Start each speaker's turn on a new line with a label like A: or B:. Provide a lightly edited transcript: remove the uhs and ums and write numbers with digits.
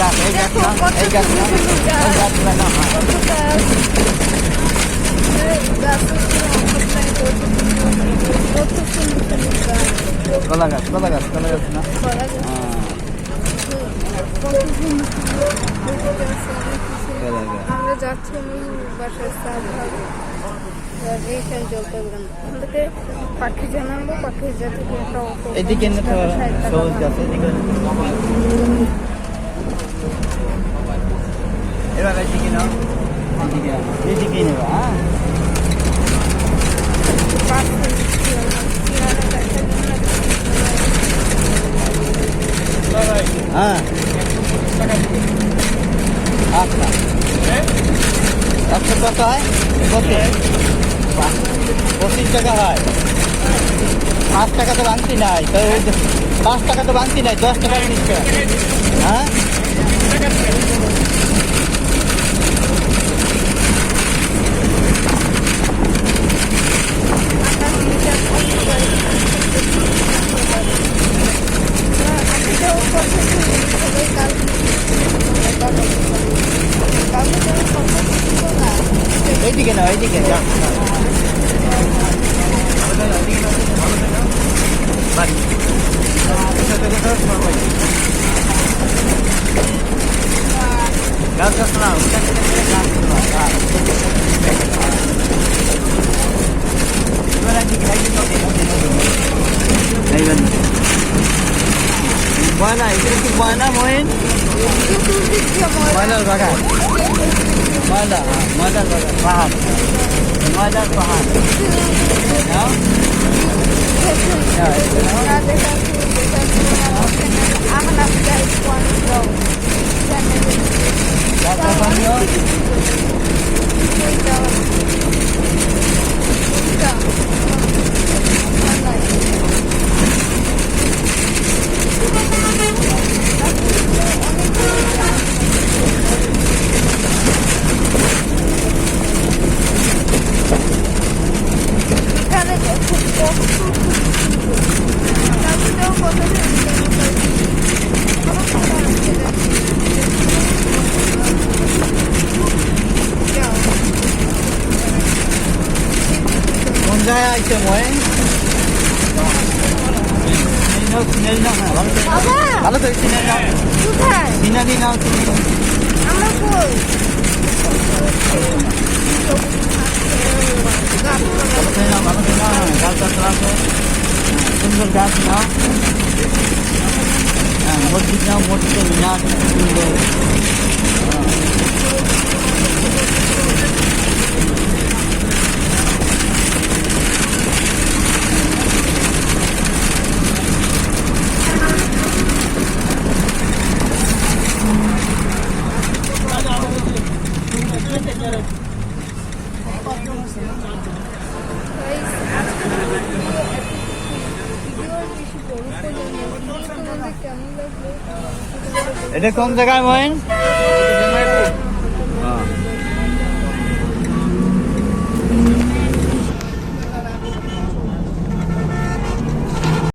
A: গাছ এই গাছ না এই গাছ না ওই গাছগুলো না কলা গাছ কলা গাছ কলা গাছ না
B: আমরা যাচ্ছি বাসায় এইখানে চলতে পারবেন থেকে পাখি জানাবো পাখি যাতে একটা
A: এদিকে সবুজ গাছ এদিকে এবার এদিকে নাও এদিকে নেবা হ্যাঁ আচ্ছা একশো কত হয় কত 25 টাকা হয় 5 টাকা তো ভাঙতি নাই তো 5 টাকা তো ভাঙতি নাই 10 টাকা নিচ্ছে হ্যাঁ এইদিকে না এইদিকে যা বাড়ি গাছ গাছ না ময়না এখানে কি ময়না মহিন ময়নার বাগান ময়না ময়নার বাগান পাহাড় ময়নার পাহাড় Saya aja mau ভালো তো চিনা দিন সুন্দর গাছ নাও মসজিদ নাও মসজিদের মিনার সুন্দর এটা কোন জায়গায় মহিন